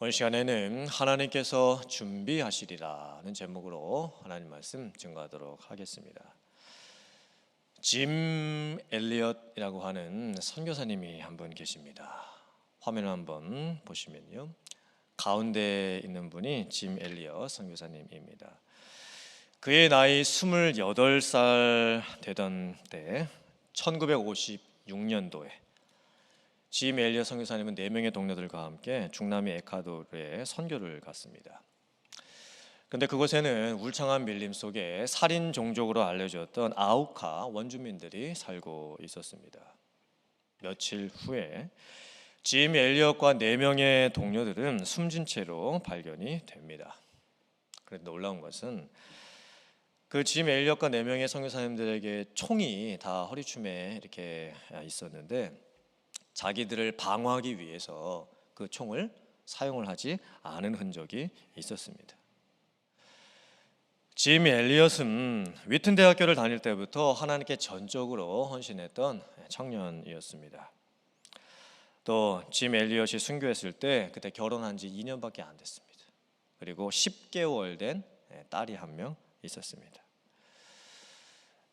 오늘 시간에는 하나님께서 준비하시리라는 제목으로 하나님 말씀 증거하도록 하겠습니다. 짐 엘리엇이라고 하는 선교사님이 한 분 계십니다. 화면을 한번 보시면요, 가운데 있는 분이 짐 엘리엇 선교사님입니다. 그의 나이 28살 되던 때 1956년도에 짐 엘리엇 선교사님은 4명의 동료들과 함께 중남미 에콰도르에 선교를 갔습니다. 그런데 그곳에는 울창한 밀림 속에 살인 종족으로 알려졌던 아우카 원주민들이 살고 있었습니다. 며칠 후에 짐 엘리엇과 4명의 동료들은 숨진 채로 발견이 됩니다. 그런데 놀라운 것은 그 짐 엘리엇과 4명의 선교사님들에게 총이 다 허리춤에 이렇게 있었는데 자기들을 방어하기 위해서 그 총을 사용을 하지 않은 흔적이 있었습니다. 짐 엘리엇은 위튼 대학교를 다닐 때부터 하나님께 전적으로 헌신했던 청년이었습니다. 또 짐 엘리엇이 순교했을 때 그때 결혼한 지 2년밖에 안 됐습니다. 그리고 10개월 된 딸이 한 명 있었습니다.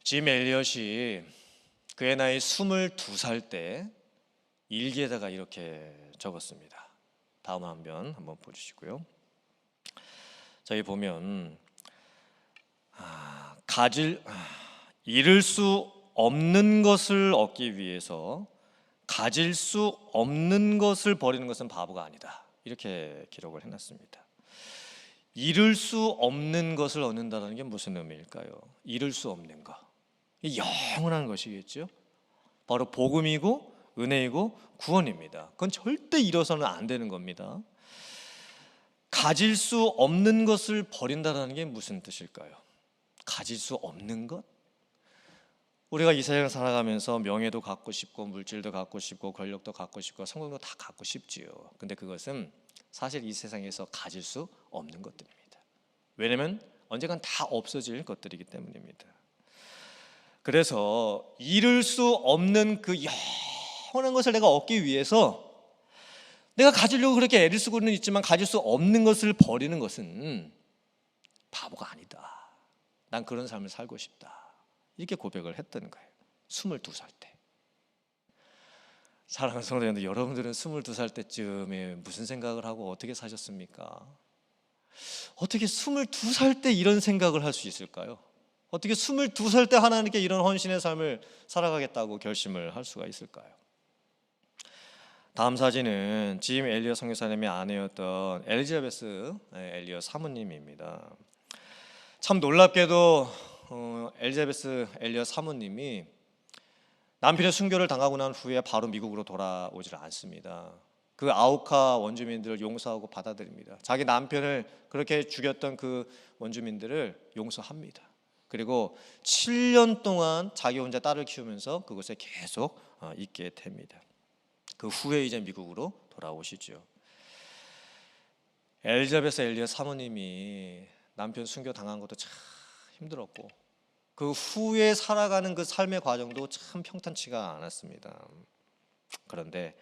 짐 엘리엇이 그의 나이 22살 때 일기에다가 이렇게 적었습니다. 다음 한번 보시고요. 저희 보면 잃을 수 없는 것을 얻기 위해서 가질 수 없는 것을 버리는 것은 바보가 아니다, 이렇게 기록을 해놨습니다. 잃을 수 없는 것을 얻는다는 게 무슨 의미일까요? 잃을 수 없는 것, 영원한 것이겠죠. 바로 복음이고 은혜이고 구원입니다. 그건 절대 잃어서는 안 되는 겁니다. 가질 수 없는 것을 버린다는 게 무슨 뜻일까요? 가질 수 없는 것? 우리가 이 세상을 살아가면서 명예도 갖고 싶고 물질도 갖고 싶고 권력도 갖고 싶고 성공도 다 갖고 싶지요. 근데 그것은 사실 이 세상에서 가질 수 없는 것들입니다. 왜냐하면 언젠간 다 없어질 것들이기 때문입니다. 그래서 잃을 수 없는 그 영원한 것을 내가 얻기 위해서 내가 가지려고 그렇게 애를 쓰고는 있지만 가질 수 없는 것을 버리는 것은 바보가 아니다. 난 그런 삶을 살고 싶다, 이렇게 고백을 했던 거예요. 22살 때. 사랑하는 성도님들, 여러분들은 22살 때쯤에 무슨 생각을 하고 어떻게 사셨습니까? 어떻게 22살 때 이런 생각을 할 수 있을까요? 어떻게 22살 때 하나님께 이런 헌신의 삶을 살아가겠다고 결심을 할 수가 있을까요? 다음 사진은 짐 엘리엇 선교사님의 아내였던 엘리자베스 엘리엇 사모님입니다. 참 놀랍게도 엘리자베스 엘리엇 사모님이 남편의 순교를 당하고 난 후에 바로 미국으로 돌아오질 않습니다. 그 아우카 원주민들을 용서하고 받아들입니다. 자기 남편을 그렇게 죽였던 그 원주민들을 용서합니다. 그리고 7년 동안 자기 혼자 딸을 키우면서 그곳에 계속 있게 됩니다. 그 후에 이제 미국으로 돌아오시죠. 엘리자베스 엘리엇 사모님이 남편 순교 당한 것도 참 힘들었고 그 후에 살아가는 그 삶의 과정도 참 평탄치가 않았습니다. 그런데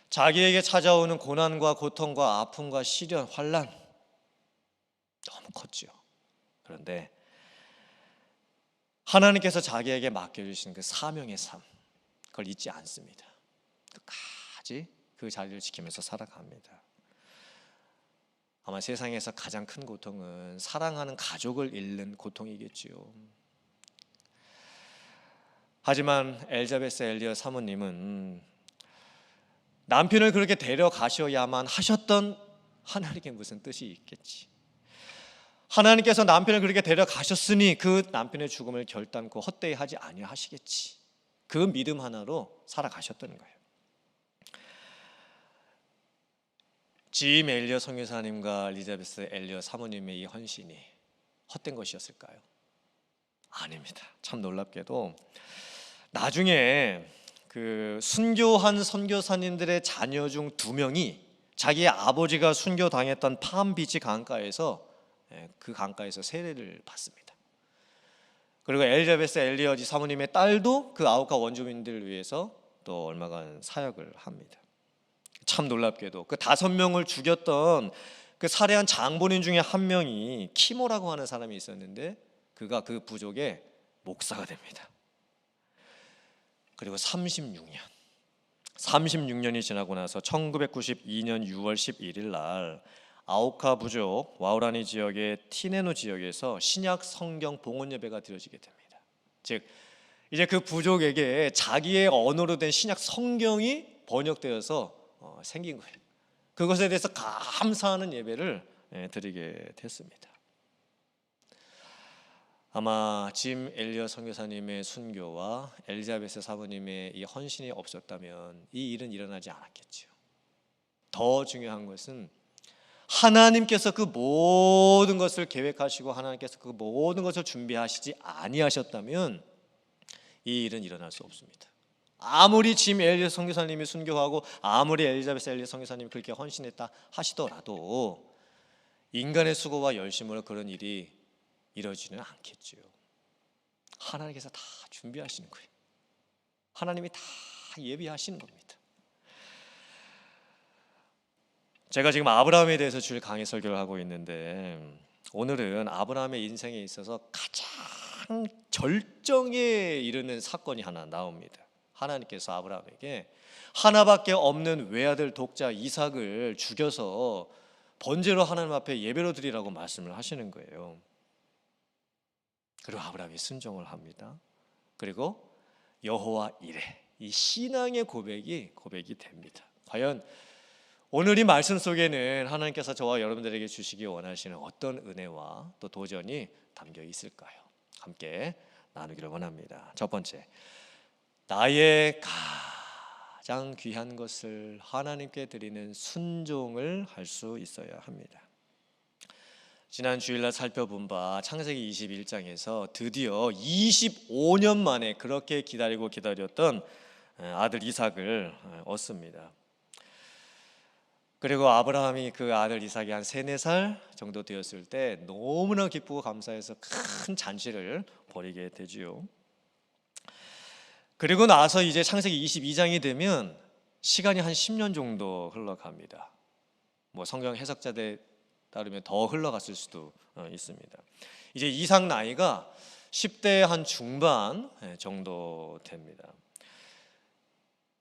자기에게 찾아오는 고난과 고통과 아픔과 시련, 환난 너무 컸죠. 그런데 하나님께서 자기에게 맡겨주신 그 사명의 삶, 그걸 잊지 않습니다. 끝까지 그 자리를 지키면서 살아갑니다. 아마 세상에서 가장 큰 고통은 사랑하는 가족을 잃는 고통이겠지요. 하지만 엘리자베스 엘리엇 사모님은 남편을 그렇게 데려가셔야만 하셨던 하나님께 무슨 뜻이 있겠지. 하나님께서 남편을 그렇게 데려가셨으니 그 남편의 죽음을 결단코 헛되이 하지 아니하시겠지. 그 믿음 하나로 살아가셨던 거예요. 짐 엘리엇 선교사님과 엘리자베스 엘리엇 사모님의 이 헌신이 헛된 것이었을까요? 아닙니다. 참 놀랍게도 나중에 그 순교한 선교사님들의 자녀 중 2명이 자기의 아버지가 순교당했던 팜비치 강가에서 그 강가에서 세례를 받습니다. 그리고 엘리자베스 엘리엇 사모님의 딸도 그 아우카 원주민들을 위해서 또 얼마간 사역을 합니다. 참 놀랍게도 그 5명을 죽였던 그 살해한 장본인 중에 한 명이 키모라고 하는 사람이 있었는데 그가 그 부족의 목사가 됩니다. 그리고 36년이 지나고 나서 1992년 6월 11일 날 아오카 부족 와우라니 지역의 티네노 지역에서 신약 성경 봉헌 예배가 드려지게 됩니다. 즉 이제 그 부족에게 자기의 언어로 된 신약 성경이 번역되어서 생긴 거예요. 그것에 대해서 감사하는 예배를 드리게 됐습니다. 아마 짐 엘리엇 선교사님의 순교와 엘리자베스 사모님의 이 헌신이 없었다면 이 일은 일어나지 않았겠죠. 더 중요한 것은 하나님께서 그 모든 것을 계획하시고 하나님께서 그 모든 것을 준비하시지 아니하셨다면 이 일은 일어날 수 없습니다. 아무리 짐 엘리엇 선교사님이 순교하고 아무리 엘리자베스 엘리엇 선교사님이 그렇게 헌신했다 하시더라도 인간의 수고와 열심으로 그런 일이 이루어지는 않겠죠. 하나님께서 다 준비하시는 거예요. 하나님이 다 예비하시는 겁니다. 제가 지금 아브라함에 대해서 주일 강의 설교를 하고 있는데 오늘은 아브라함의 인생에 있어서 가장 절정에 이르는 사건이 하나 나옵니다. 하나님께서 아브라함에게 하나밖에 없는 외아들 독자 이삭을 죽여서 번제로 하나님 앞에 예배로 드리라고 말씀을 하시는 거예요. 그리고 아브라함이 순종을 합니다. 그리고 여호와 이레, 이 신앙의 고백이 됩니다. 과연 오늘 이 말씀 속에는 하나님께서 저와 여러분들에게 주시기 원하시는 어떤 은혜와 또 도전이 담겨 있을까요? 함께 나누기를 원합니다. 첫 번째, 나의 가장 귀한 것을 하나님께 드리는 순종을 할 수 있어야 합니다. 지난 주일날 살펴본 바 창세기 21장에서 드디어 25년 만에 그렇게 기다렸던 아들 이삭을 얻습니다. 그리고 아브라함이 그 아들 이삭이 한 3, 4살 정도 되었을 때 너무나 기쁘고 감사해서 큰 잔치를 벌이게 되지요. 그리고 나서 이제 창세기 22장이 되면 시간이 한 10년 정도 흘러갑니다. 뭐 성경 해석자들 따르면 더 흘러갔을 수도 있습니다. 이제 이삭 나이가 10대 한 중반 정도 됩니다.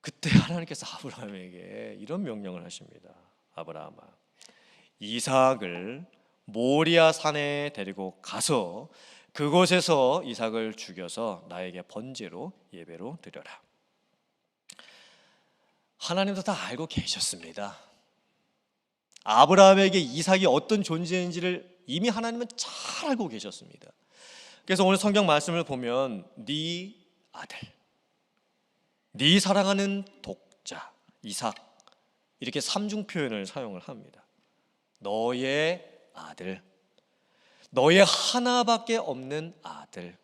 그때 하나님께서 아브라함에게 이런 명령을 하십니다. 아브라함아, 이삭을 모리아 산에 데리고 가서 그곳에서 이삭을 죽여서 나에게 번제로 예배로 드려라. 하나님도 다 알고 계셨습니다. 아브라함에게 이삭이 어떤 존재인지를 이미 하나님은 잘 알고 계셨습니다. 그래서 오늘 성경 말씀을 보면 네 아들, 네 사랑하는 독자 이삭, 이렇게 3중 표현을 사용을 합니다. 너의 아들, 너의 하나밖에 없는 아들,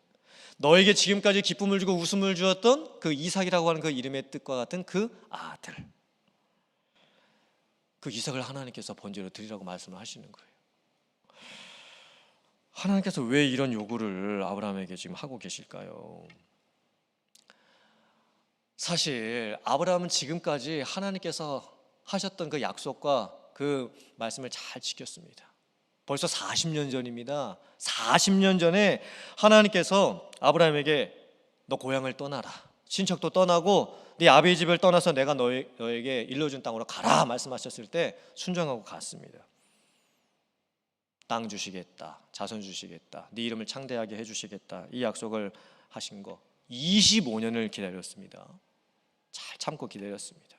너에게 지금까지 기쁨을 주고 웃음을 주었던 그 이삭이라고 하는 그 이름의 뜻과 같은 그 아들, 그 이삭을 하나님께서 번제로 드리라고 말씀을 하시는 거예요. 하나님께서 왜 이런 요구를 아브라함에게 지금 하고 계실까요? 사실 아브라함은 지금까지 하나님께서 하셨던 그 약속과 그 말씀을 잘 지켰습니다. 벌써 40년 전입니다. 40년 전에 하나님께서 아브라함에게 너 고향을 떠나라, 친척도 떠나고 네 아버지 집을 떠나서 내가 너에게 일러준 땅으로 가라 말씀하셨을 때 순종하고 갔습니다. 땅 주시겠다, 자손 주시겠다, 네 이름을 창대하게 해주시겠다, 이 약속을 하신 거 25년을 기다렸습니다. 잘 참고 기다렸습니다.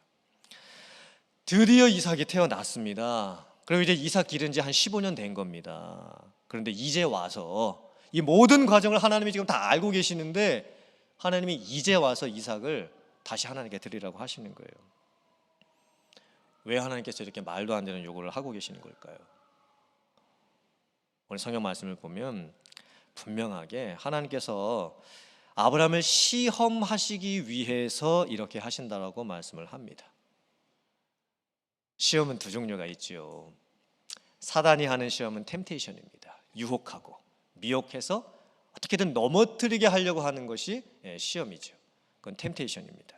드디어 이삭이 태어났습니다. 그리고 이제 이삭 기른 지 한 15년 된 겁니다. 그런데 이제 와서 이 모든 과정을 하나님이 지금 다 알고 계시는데 하나님이 이제 와서 이삭을 다시 하나님께 드리라고 하시는 거예요. 왜 하나님께서 이렇게 말도 안 되는 요구를 하고 계시는 걸까요? 오늘 성경 말씀을 보면 분명하게 하나님께서 아브라함을 시험하시기 위해서 이렇게 하신다라고 말씀을 합니다. 시험은 두 종류가 있죠. 사단이 하는 시험은 템테이션입니다. 유혹하고 미혹해서 어떻게든 넘어뜨리게 하려고 하는 것이 시험이죠. 그건 템테이션입니다.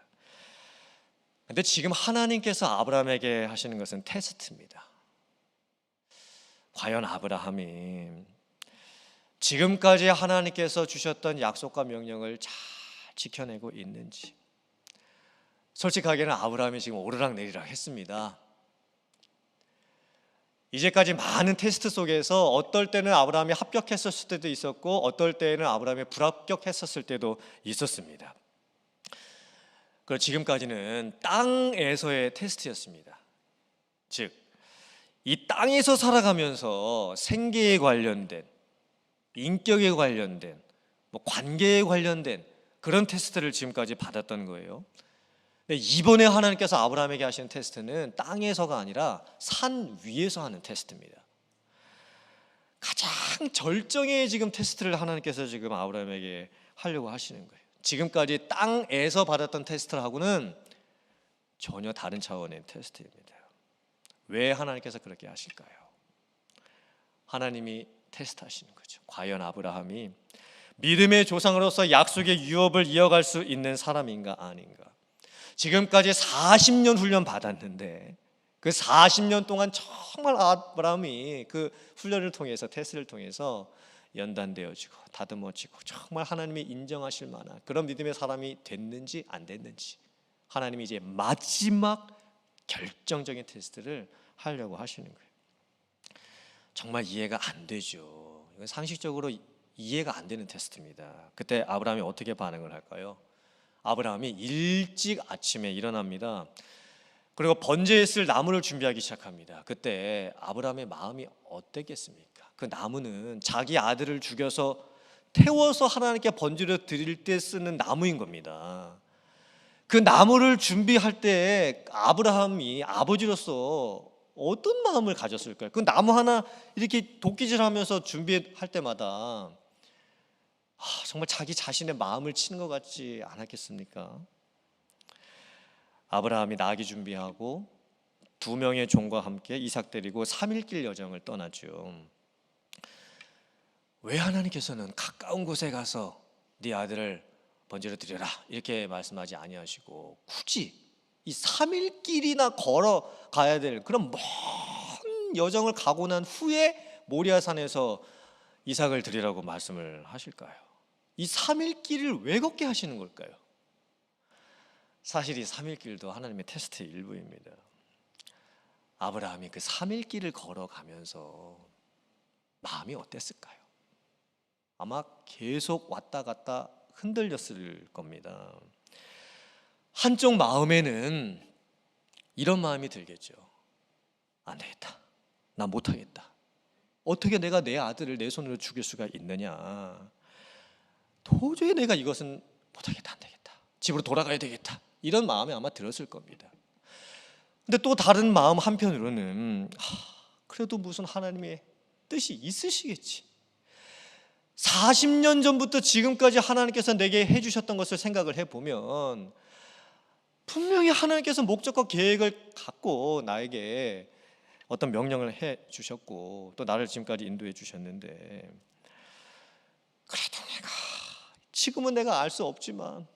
근데 지금 하나님께서 아브라함에게 하시는 것은 테스트입니다. 과연 아브라함이 지금까지 하나님께서 주셨던 약속과 명령을 잘 지켜내고 있는지. 솔직하게는 아브라함이 지금 오르락내리락 했습니다. 이제까지 많은 테스트 속에서 어떨 때는 아브라함이 합격했었을 때도 있었고 어떨 때는 아브라함이 불합격했었을 때도 있었습니다. 그리고 지금까지는 땅에서의 테스트였습니다. 즉, 이 땅에서 살아가면서 생계에 관련된, 인격에 관련된, 관계에 관련된 그런 테스트를 지금까지 받았던 거예요. 근데 이번에 하나님께서 아브라함에게 하시는 테스트는 땅에서가 아니라 산 위에서 하는 테스트입니다. 가장 절정의 지금 테스트를 하나님께서 지금 아브라함에게 하려고 하시는 거예요. 지금까지 땅에서 받았던 테스트하고는 전혀 다른 차원의 테스트입니다. 왜 하나님께서 그렇게 하실까요? 하나님이 테스트하시는 거죠. 과연 아브라함이 믿음의 조상으로서 약속의 유업을 이어갈 수 있는 사람인가 아닌가. 지금까지 40년 훈련 받았는데 그 40년 동안 정말 아브라함이 그 훈련을 통해서 테스트를 통해서 연단되어지고 다듬어지고 정말 하나님이 인정하실 만한 그런 믿음의 사람이 됐는지 안 됐는지 하나님이 이제 마지막 결정적인 테스트를 하려고 하시는 거예요. 정말 이해가 안 되죠. 이건 상식적으로 이해가 안 되는 테스트입니다. 그때 아브라함이 어떻게 반응을 할까요? 아브라함이 일찍 아침에 일어납니다. 그리고 번제에 쓸 나무를 준비하기 시작합니다. 그때 아브라함의 마음이 어땠겠습니까? 그 나무는 자기 아들을 죽여서 태워서 하나님께 번제를 드릴 때 쓰는 나무인 겁니다. 그 나무를 준비할 때 아브라함이 아버지로서 어떤 마음을 가졌을까요? 그 나무 하나 이렇게 도끼질하면서 준비할 때마다 정말 자기 자신의 마음을 치는 것 같지 않았겠습니까? 아브라함이 나귀 준비하고 2명의 종과 함께 이삭 데리고 3일길 여정을 떠나죠. 왜 하나님께서는 가까운 곳에 가서 네 아들을 번제로 드려라 이렇게 말씀하지 아니하시고 굳이 이 3일길이나 걸어가야 될 그런 먼 여정을 가고 난 후에 모리아산에서 이삭을 드리라고 말씀을 하실까요? 이 3일길을 왜 걷게 하시는 걸까요? 사실 이 3일길도 하나님의 테스트의 일부입니다. 아브라함이 그 3일길을 걸어가면서 마음이 어땠을까요? 아마 계속 왔다 갔다 흔들렸을 겁니다. 한쪽 마음에는 이런 마음이 들겠죠. 안 되겠다. 나 못하겠다. 어떻게 내가 내 아들을 내 손으로 죽일 수가 있느냐. 도저히 내가 이것은 못하겠다. 안 되겠다. 집으로 돌아가야 되겠다. 이런 마음이 아마 들었을 겁니다. 근데 또 다른 마음 한편으로는 그래도 무슨 하나님의 뜻이 있으시겠지. 40년 전부터 지금까지 하나님께서 내게 해주셨던 것을 생각을 해보면 분명히 하나님께서 목적과 계획을 갖고 나에게 어떤 명령을 해주셨고 또 나를 지금까지 인도해 주셨는데 그래도 지금은 내가 알 수 없지만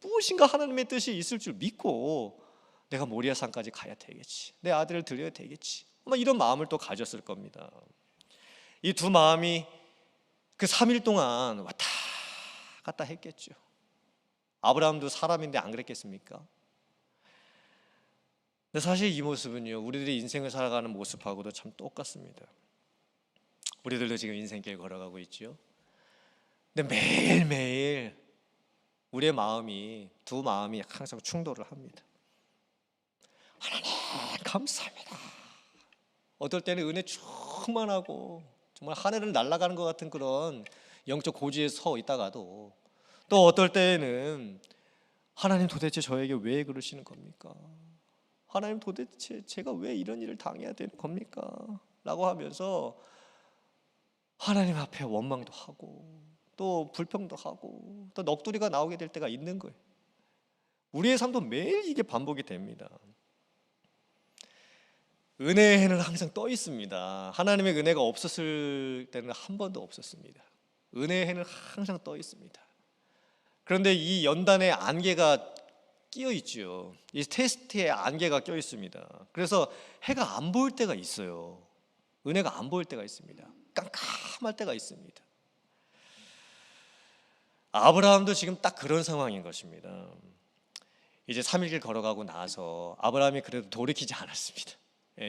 무엇인가 하나님의 뜻이 있을 줄 믿고 내가 모리아산까지 가야 되겠지. 내 아들을 드려야 되겠지. 아마 이런 마음을 또 가졌을 겁니다. 이 두 마음이 그 3일 동안 왔다 갔다 했겠죠. 아브라함도 사람인데 안 그랬겠습니까? 근데 사실 이 모습은요, 우리들이 인생을 살아가는 모습하고도 참 똑같습니다. 우리들도 지금 인생길 걸어가고 있죠. 근데 매일매일 우리의 마음이 두 마음이 항상 충돌을 합니다. 하나님 감사합니다. 어떨 때는 은혜 충만하고 정말 하늘을 날아가는 것 같은 그런 영적 고지에 서 있다가도 또 어떨 때는 하나님 도대체 저에게 왜 그러시는 겁니까? 하나님 도대체 제가 왜 이런 일을 당해야 되는 겁니까? 라고 하면서 하나님 앞에 원망도 하고 또 불평도 하고 또 넋두리가 나오게 될 때가 있는 거예요. 우리의 삶도 매일 이게 반복이 됩니다. 은혜의 해는 항상 떠 있습니다. 하나님의 은혜가 없었을 때는 한 번도 없었습니다. 은혜의 해는 항상 떠 있습니다. 그런데 이 연단의 안개가 끼어 있죠. 이 테스트에 안개가 껴 있습니다. 그래서 해가 안 보일 때가 있어요. 은혜가 안 보일 때가 있습니다. 깜깜할 때가 있습니다. 아브라함도 지금 딱 그런 상황인 것입니다. 이제 3일 걸어가고 나서 아브라함이 그래도 돌이키지 않았습니다.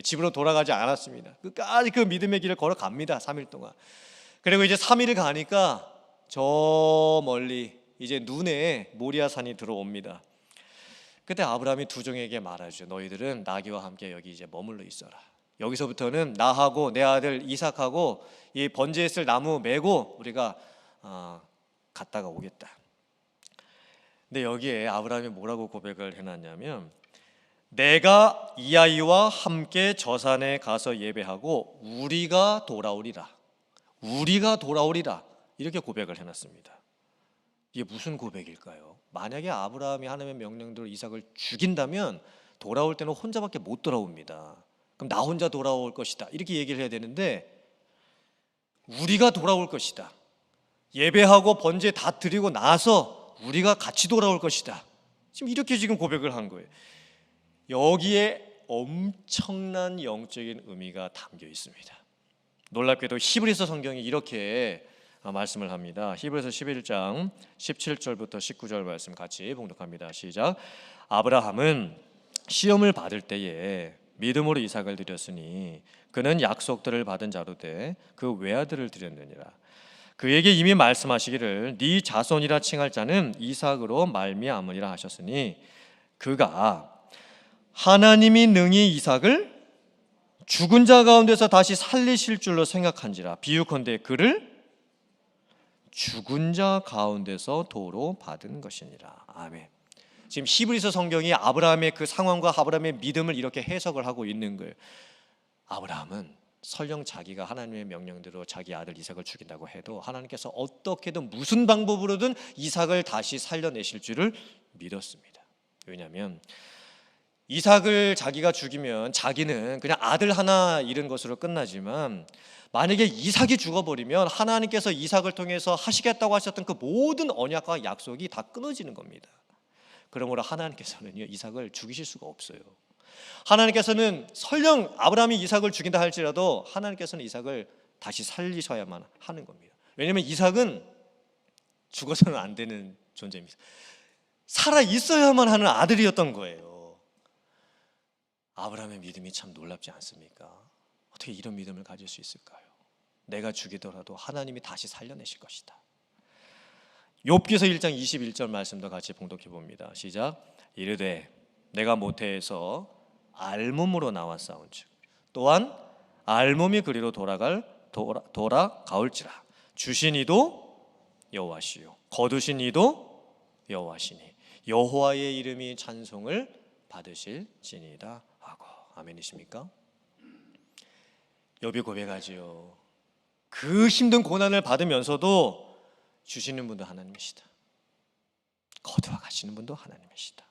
집으로 돌아가지 않았습니다. 끝까지 그 믿음의 길을 걸어갑니다. 3일 동안. 그리고 이제 3일을 가니까 저 멀리 이제 눈에 모리아산이 들어옵니다. 그때 아브라함이 두 종에게 말하죠. 너희들은 나귀와 함께 여기 이제 머물러 있어라. 여기서부터는 나하고 내 아들 이삭하고 이 번제에 쓸 나무 메고 우리가 갔다가 오겠다. 근데 여기에 아브라함이 뭐라고 고백을 해놨냐면, 내가 이 아이와 함께 저 산에 가서 예배하고 우리가 돌아오리라. 우리가 돌아오리라. 이렇게 고백을 해놨습니다. 이게 무슨 고백일까요? 만약에 아브라함이 하나님의 명령대로 이삭을 죽인다면 돌아올 때는 혼자밖에 못 돌아옵니다. 그럼 나 혼자 돌아올 것이다 이렇게 얘기를 해야 되는데, 우리가 돌아올 것이다, 예배하고 번제 다 드리고 나서 우리가 같이 돌아올 것이다, 지금 이렇게 지금 고백을 한 거예요. 여기에 엄청난 영적인 의미가 담겨 있습니다. 놀랍게도 히브리서 성경이 이렇게 말씀을 합니다. 히브리서 11장 17절부터 19절 말씀 같이 봉독합니다. 시작. 아브라함은 시험을 받을 때에 믿음으로 이삭을 드렸으니 그는 약속들을 받은 자로 돼 그 외아들을 드렸느니라. 그에게 이미 말씀하시기를 네 자손이라 칭할 자는 이삭으로 말미암으리라 하셨으니, 그가 하나님이 능히 이삭을 죽은 자 가운데서 다시 살리실 줄로 생각한지라. 비유컨대 그를 죽은 자 가운데서 도로 받은 것이니라. 아멘. 지금 히브리서 성경이 아브라함의 그 상황과 아브라함의 믿음을 이렇게 해석을 하고 있는 거예요. 아브라함은 설령 자기가 하나님의 명령대로 자기 아들 이삭을 죽인다고 해도 하나님께서 어떻게든 무슨 방법으로든 이삭을 다시 살려내실 줄을 믿었습니다. 왜냐하면 이삭을 자기가 죽이면 자기는 그냥 아들 하나 잃은 것으로 끝나지만, 만약에 이삭이 죽어버리면 하나님께서 이삭을 통해서 하시겠다고 하셨던 그 모든 언약과 약속이 다 끊어지는 겁니다. 그러므로 하나님께서는요, 이삭을 죽이실 수가 없어요. 하나님께서는 설령 아브라함이 이삭을 죽인다 할지라도 하나님께서는 이삭을 다시 살리셔야만 하는 겁니다. 왜냐하면 이삭은 죽어서는 안 되는 존재입니다. 살아 있어야만 하는 아들이었던 거예요. 아브라함의 믿음이 참 놀랍지 않습니까? 어떻게 이런 믿음을 가질 수 있을까요? 내가 죽이더라도 하나님이 다시 살려내실 것이다. 욥기서 1장 21절 말씀도 같이 봉독해 봅니다. 시작. 이르되 내가 모태에서 알몸으로 나왔사온즉 또한 알몸이 그리로 돌아가올지라. 주신 이도 여호와시요 거두신 이도 여호와시니 여호와의 이름이 찬송을 받으실지니이다 하고. 아멘이십니까? 욥이 고백하지요. 그 힘든 고난을 받으면서도 주시는 분도 하나님이시다, 거두어 가시는 분도 하나님이시다.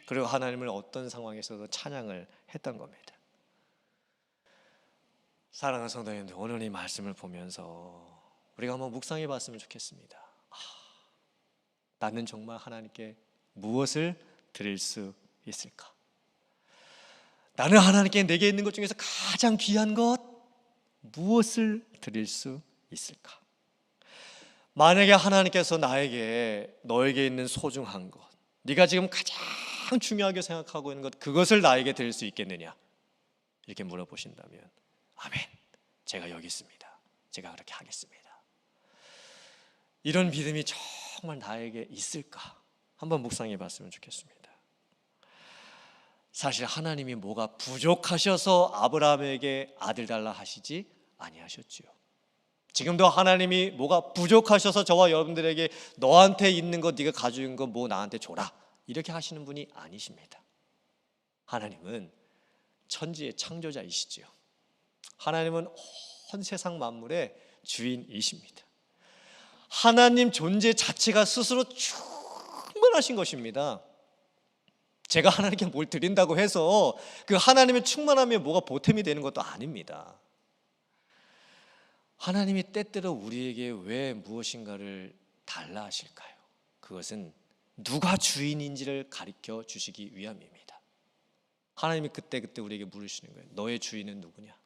그리고 하나님을 어떤 상황에서도 찬양을 했던 겁니다. 사랑하는 성도님들, 오늘 이 말씀을 보면서 우리가 한번 묵상해 봤으면 좋겠습니다. 나는 정말 하나님께 무엇을 드릴 수 있을까? 나는 하나님께 내게 있는 것 중에서 가장 귀한 것 무엇을 드릴 수 있을까? 만약에 하나님께서 너에게 있는 소중한 것, 네가 지금 가장 중요하게 생각하고 있는 것, 그것을 나에게 드릴 수 있겠느냐? 이렇게 물어보신다면 아멘, 제가 여기 있습니다, 제가 그렇게 하겠습니다. 이런 믿음이 정말 나에게 있을까? 한번 묵상해 봤으면 좋겠습니다. 사실 하나님이 뭐가 부족하셔서 아브라함에게 아들 달라 하시지 아니하셨지요. 지금도 하나님이 뭐가 부족하셔서 저와 여러분들에게 너한테 있는 것, 네가 가지고 있는 것 뭐 나한테 줘라 이렇게 하시는 분이 아니십니다. 하나님은 천지의 창조자이시지요. 하나님은 온 세상 만물의 주인이십니다. 하나님 존재 자체가 스스로 충만하신 것입니다. 제가 하나님께 뭘 드린다고 해서 그 하나님의 충만함에 뭐가 보탬이 되는 것도 아닙니다. 하나님이 때때로 우리에게 왜 무엇인가를 달라 하실까요? 그것은 누가 주인인지를 가르쳐 주시기 위함입니다. 하나님이 그때그때 우리에게 물으시는 거예요. 너의 주인은 누구냐?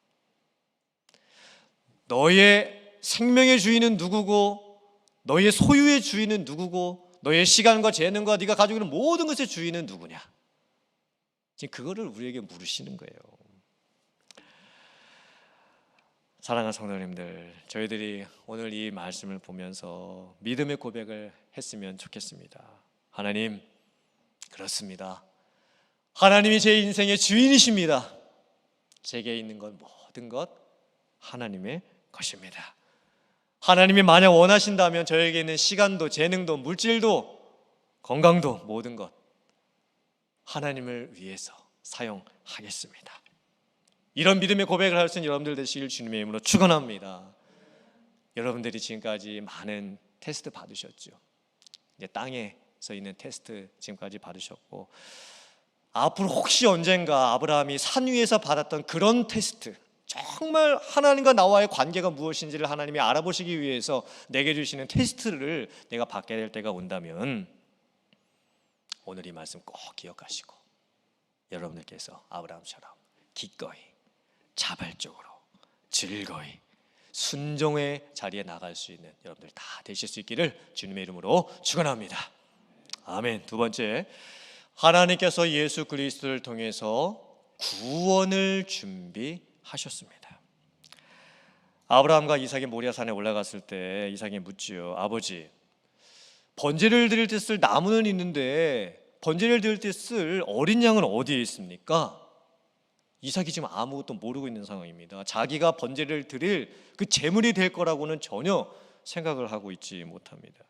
너의 생명의 주인은 누구고, 너의 소유의 주인은 누구고, 너의 시간과 재능과 네가 가지고 있는 모든 것의 주인은 누구냐? 지금 그거를 우리에게 물으시는 거예요. 사랑하는 성도님들, 저희들이 오늘 이 말씀을 보면서 믿음의 고백을 했으면 좋겠습니다. 하나님, 그렇습니다. 하나님이 제 인생의 주인이십니다. 제게 있는 것 모든 것 하나님의 것입니다. 하나님이 만약 원하신다면 저에게 있는 시간도 재능도 물질도 건강도 모든 것 하나님을 위해서 사용하겠습니다. 이런 믿음의 고백을 할 수 있는 여러분들 되시길 주님의 이름으로 축원합니다. 여러분들이 지금까지 많은 테스트 받으셨죠. 이제 땅에서 있는 테스트 지금까지 받으셨고, 앞으로 혹시 언젠가 아브라함이 산 위에서 받았던 그런 테스트, 정말 하나님과 나와의 관계가 무엇인지를 하나님이 알아보시기 위해서 내게 주시는 테스트를 내가 받게 될 때가 온다면 오늘 이 말씀 꼭 기억하시고 여러분들께서 아브라함처럼 기꺼이 자발적으로 즐거이 순종의 자리에 나갈 수 있는 여러분들 다 되실 수 있기를 주님의 이름으로 축원합니다. 아멘. 두 번째, 하나님께서 예수 그리스도를 통해서 구원을 준비하셨습니다. 아브라함과 이삭이 모리아산에 올라갔을 때 이삭이 묻지요. 아버지, 번제를 드릴 때 쓸 나무는 있는데 번제를 드릴 때 쓸 어린 양은 어디에 있습니까? 이삭이 지금 아무것도 모르고 있는 상황입니다. 자기가 번제를 드릴 그 제물이 될 거라고는 전혀 생각을 하고 있지 못합니다.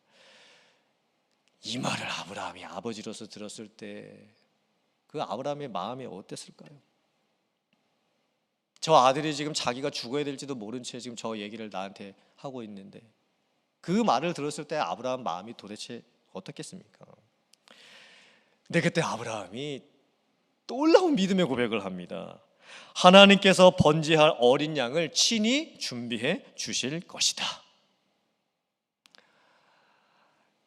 이 말을 아브라함이 아버지로서 들었을 때 그 아브라함의 마음이 어땠을까요? 저 아들이 지금 자기가 죽어야 될지도 모른 채 지금 저 얘기를 나한테 하고 있는데 그 말을 들었을 때 아브라함 마음이 도대체 어떻겠습니까? 근데 그때 아브라함이 놀라운 믿음의 고백을 합니다. 하나님께서 번제할 어린 양을 친히 준비해 주실 것이다.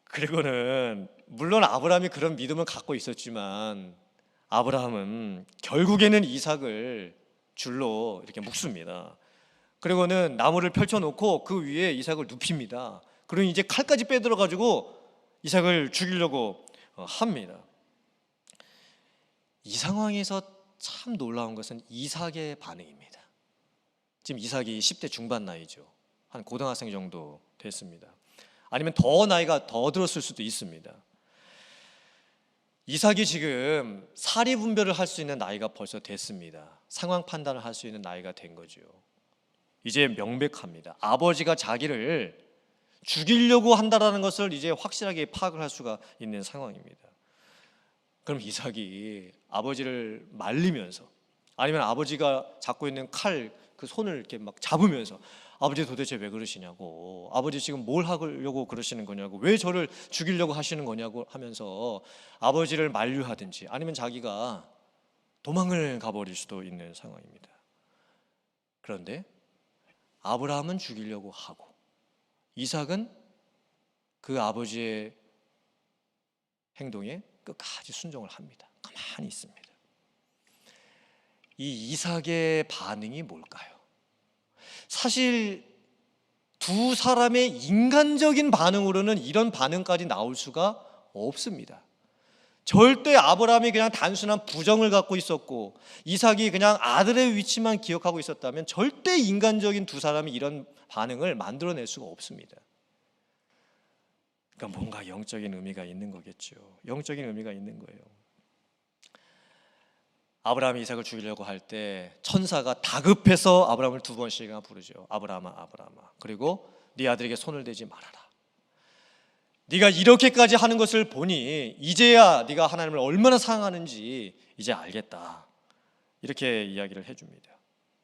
그리고는 물론 아브라함이 그런 믿음을 갖고 있었지만 아브라함은 결국에는 이삭을 줄로 이렇게 묶습니다. 그리고는 나무를 펼쳐놓고 그 위에 이삭을 눕힙니다. 그러니 이제 칼까지 빼들어가지고 이삭을 죽이려고 합니다. 이 상황에서 참 놀라운 것은 이삭의 반응입니다. 지금 이삭이 10대 중반 나이죠. 한 고등학생 정도 됐습니다. 아니면 더 나이가 더 들었을 수도 있습니다. 이삭이 지금 사리 분별을 할 수 있는 나이가 벌써 됐습니다. 상황 판단을 할 수 있는 나이가 된 거죠. 이제 명백합니다. 아버지가 자기를 죽이려고 한다라는 것을 이제 확실하게 파악을 할 수가 있는 상황입니다. 그럼 이삭이 아버지를 말리면서 아니면 아버지가 잡고 있는 칼 그 손을 이렇게 막 잡으면서 아버지 도대체 왜 그러시냐고, 아버지 지금 뭘 하려고 그러시는 거냐고, 왜 저를 죽이려고 하시는 거냐고 하면서 아버지를 만류하든지 아니면 자기가 도망을 가버릴 수도 있는 상황입니다. 그런데 아브라함은 죽이려고 하고 이삭은 그 아버지의 행동에 끝까지 순종을 합니다. 가만히 있습니다. 이 이삭의 반응이 뭘까요? 사실 두 사람의 인간적인 반응으로는 이런 반응까지 나올 수가 없습니다. 절대 아브라함이 그냥 단순한 부정을 갖고 있었고 이삭이 그냥 아들의 위치만 기억하고 있었다면 절대 인간적인 두 사람이 이런 반응을 만들어낼 수가 없습니다. 그러니까 뭔가 영적인 의미가 있는 거겠죠. 영적인 의미가 있는 거예요. 아브라함이 이삭을 죽이려고 할 때 천사가 다급해서 아브라함을 두 번씩이나 부르죠. 아브라함아, 아브라함아. 그리고 네 아들에게 손을 대지 말아라. 네가 이렇게까지 하는 것을 보니 이제야 네가 하나님을 얼마나 사랑하는지 이제 알겠다. 이렇게 이야기를 해줍니다.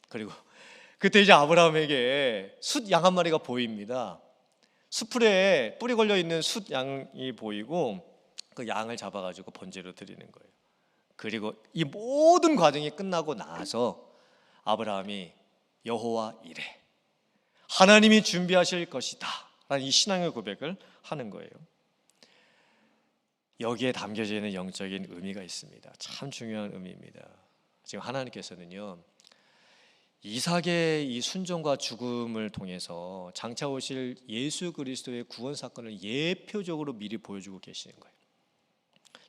그리고 그때 이제 아브라함에게 숫 양 한 마리가 보입니다. 수풀에 뿔이 걸려 있는 숫 양이 보이고 그 양을 잡아가지고 번제로 드리는 거예요. 그리고 이 모든 과정이 끝나고 나서 아브라함이 여호와 이래, 하나님이 준비하실 것이다 라는 이 신앙의 고백을 하는 거예요. 여기에 담겨져 있는 영적인 의미가 있습니다. 참 중요한 의미입니다. 지금 하나님께서는요, 이삭의 이 순종과 죽음을 통해서 장차 오실 예수 그리스도의 구원 사건을 예표적으로 미리 보여주고 계시는 거예요.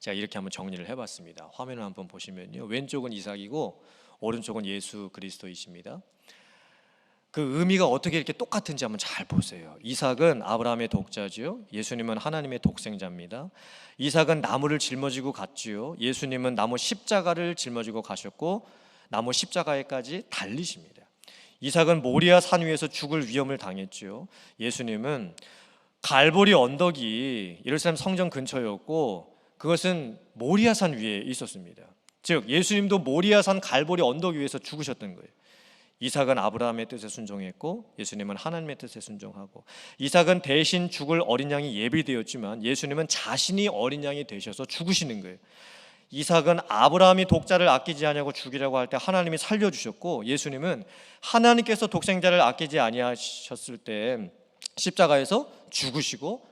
제가 이렇게 한번 정리를 해봤습니다. 화면을 한번 보시면요, 왼쪽은 이삭이고 오른쪽은 예수 그리스도이십니다. 그 의미가 어떻게 이렇게 똑같은지 한번 잘 보세요. 이삭은 아브라함의 독자지요, 예수님은 하나님의 독생자입니다. 이삭은 나무를 짊어지고 갔지요, 예수님은 나무 십자가를 짊어지고 가셨고 나무 십자가에까지 달리십니다. 이삭은 모리아 산 위에서 죽을 위험을 당했지요, 예수님은 갈보리 언덕이 예루살렘 성전 근처였고 그것은 모리아 산 위에 있었습니다. 즉 예수님도 모리아 산 갈보리 언덕 위에서 죽으셨던 거예요. 이삭은 아브라함의 뜻에 순종했고 예수님은 하나님의 뜻에 순종하고, 이삭은 대신 죽을 어린 양이 예비되었지만 예수님은 자신이 어린 양이 되셔서 죽으시는 거예요. 이삭은 아브라함이 독자를 아끼지 아니하고 죽이라고 할 때 하나님이 살려주셨고, 예수님은 하나님께서 독생자를 아끼지 아니하셨을 때 십자가에서 죽으시고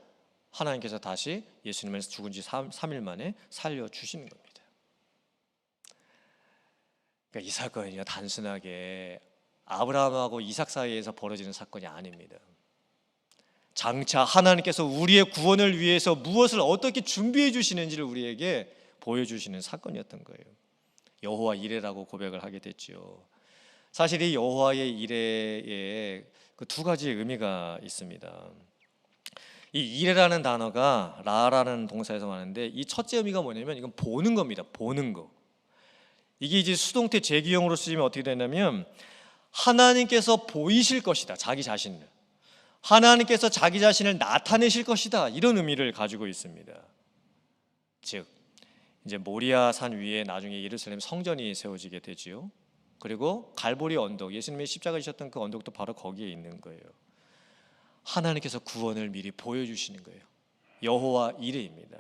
하나님께서 다시 예수님을 죽은 지 3일 만에 살려주시는 겁니다. 그러니까 이 사건은요, 단순하게 아브라함하고 이삭 사이에서 벌어지는 사건이 아닙니다. 장차 하나님께서 우리의 구원을 위해서 무엇을 어떻게 준비해 주시는지를 우리에게 보여주시는 사건이었던 거예요. 여호와 이레라고 고백을 하게 됐죠. 사실 이 여호와의 이레에 그 두 가지의 의미가 있습니다. 이 이레라는 단어가 라라는 동사에서 나는데 이 첫째 의미가 뭐냐면 이건 보는 겁니다. 보는 거. 이게 이제 수동태 제기형으로 쓰이면 어떻게 되냐면 하나님께서 보이실 것이다, 자기 자신을. 하나님께서 자기 자신을 나타내실 것이다, 이런 의미를 가지고 있습니다. 즉 이제 모리아 산 위에 나중에 예루살렘 성전이 세워지게 되지요. 그리고 갈보리 언덕, 예수님의 십자가 지셨던 그 언덕도 바로 거기에 있는 거예요. 하나님께서 구원을 미리 보여주시는 거예요. 여호와 이레입니다.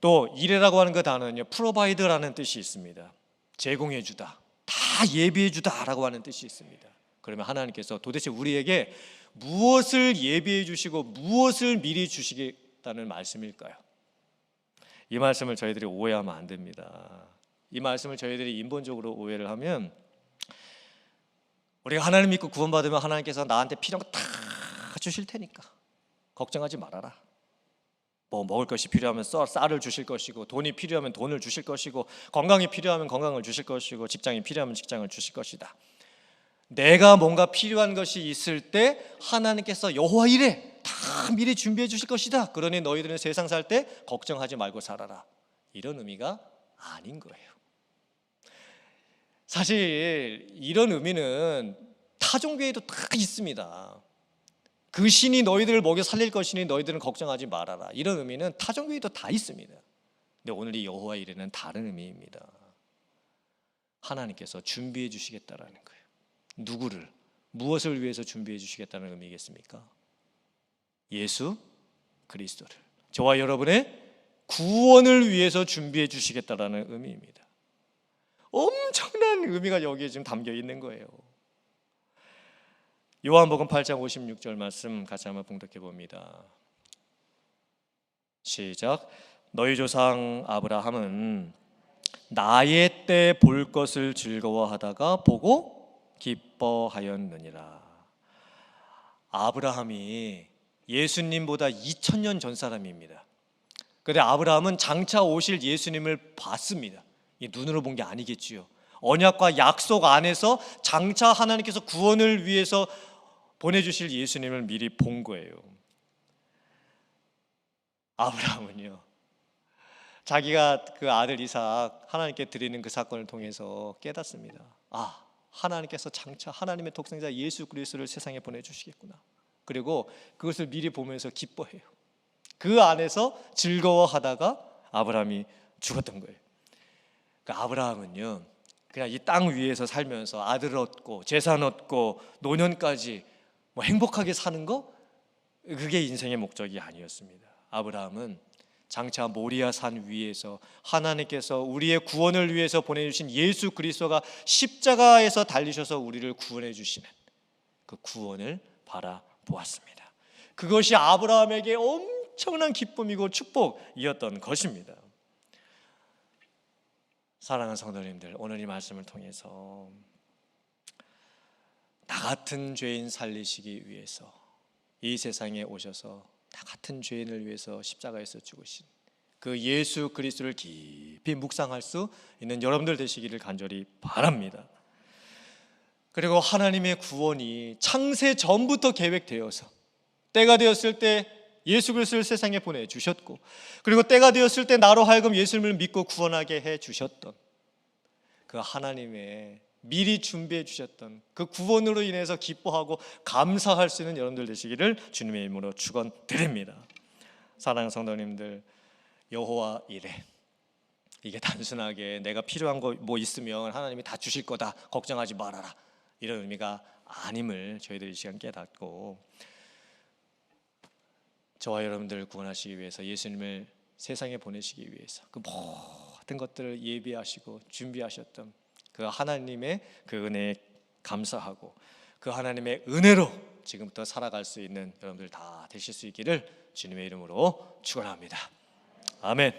또 이레라고 하는 그 단어는요, 프로바이드라는 뜻이 있습니다. 제공해주다, 다 예비해주다 라고 하는 뜻이 있습니다. 그러면 하나님께서 도대체 우리에게 무엇을 예비해 주시고 무엇을 미리 주시겠다는 말씀일까요? 이 말씀을 저희들이 오해하면 안 됩니다. 이 말씀을 저희들이 인본적으로 오해를 하면 우리가 하나님 믿고 구원받으면 하나님께서 나한테 필요한 거 다 주실 테니까 걱정하지 말아라. 뭐 먹을 것이 필요하면 쌀을 주실 것이고, 돈이 필요하면 돈을 주실 것이고, 건강이 필요하면 건강을 주실 것이고, 직장이 필요하면 직장을 주실 것이다. 내가 뭔가 필요한 것이 있을 때 하나님께서 여호와 이레 다 미리 준비해 주실 것이다. 그러니 너희들은 세상 살 때 걱정하지 말고 살아라. 이런 의미가 아닌 거예요. 사실 이런 의미는 타종교에도 다 있습니다. 그 신이 너희들을 먹여 살릴 것이니 너희들은 걱정하지 말아라. 이런 의미는 타종교에도 다 있습니다. 근데 오늘 이 여호와 이레는 다른 의미입니다. 하나님께서 준비해 주시겠다라는 거예요. 누구를, 무엇을 위해서 준비해 주시겠다는 의미겠습니까? 예수 그리스도를, 저와 여러분의 구원을 위해서 준비해 주시겠다라는 의미입니다. 엄청난 의미가 여기에 지금 담겨 있는 거예요. 요한복음 8장 56절 말씀 같이 한번 봉독해 봅니다. 시작. 너희 조상 아브라함은 나의 때 볼 것을 즐거워하다가 보고 기뻐하였느니라. 아브라함이 예수님보다 2000년 전 사람입니다. 그런데 아브라함은 장차 오실 예수님을 봤습니다. 이 눈으로 본 게 아니겠지요. 언약과 약속 안에서 장차 하나님께서 구원을 위해서 보내주실 예수님을 미리 본 거예요. 아브라함은요, 자기가 그 아들 이삭 하나님께 드리는 그 사건을 통해서 깨닫습니다. 아, 하나님께서 장차 하나님의 독생자 예수 그리스도를 세상에 보내주시겠구나. 그리고 그것을 미리 보면서 기뻐해요. 그 안에서 즐거워하다가 아브라함이 죽었던 거예요. 그러니까 아브라함은요, 그냥 이 땅 위에서 살면서 아들 얻고 재산 얻고 노년까지 뭐 행복하게 사는 거, 그게 인생의 목적이 아니었습니다. 아브라함은 장차 모리아 산 위에서 하나님께서 우리의 구원을 위해서 보내주신 예수 그리스도가 십자가에서 달리셔서 우리를 구원해 주시는 그 구원을 바라보았습니다. 그것이 아브라함에게 엄청난 기쁨이고 축복이었던 것입니다. 사랑하는 성도님들, 오늘 이 말씀을 통해서 나 같은 죄인 살리시기 위해서 이 세상에 오셔서 나 같은 죄인을 위해서 십자가에서 죽으신 그 예수 그리스도를 깊이 묵상할 수 있는 여러분들 되시기를 간절히 바랍니다. 그리고 하나님의 구원이 창세 전부터 계획되어서 때가 되었을 때 예수 그리스도를 세상에 보내주셨고, 그리고 때가 되었을 때 나로 하여금 예수님을 믿고 구원하게 해주셨던 그 하나님의 미리 준비해 주셨던 그 구원으로 인해서 기뻐하고 감사할 수 있는 여러분들 되시기를 주님의 이름으로 축원드립니다. 사랑하는 성도님들, 여호와 이레, 이게 단순하게 내가 필요한 거 뭐 있으면 하나님이 다 주실 거다, 걱정하지 말아라, 이런 의미가 아님을 저희들이 이 시간 깨닫고, 저와 여러분들을 구원하시기 위해서 예수님을 세상에 보내시기 위해서 그 모든 것들을 예비하시고 준비하셨던 그 하나님의 그 은혜에 감사하고, 그 하나님의 은혜로 지금부터 살아갈 수 있는 여러분들 다 되실 수 있기를 주님의 이름으로 축원합니다. 아멘.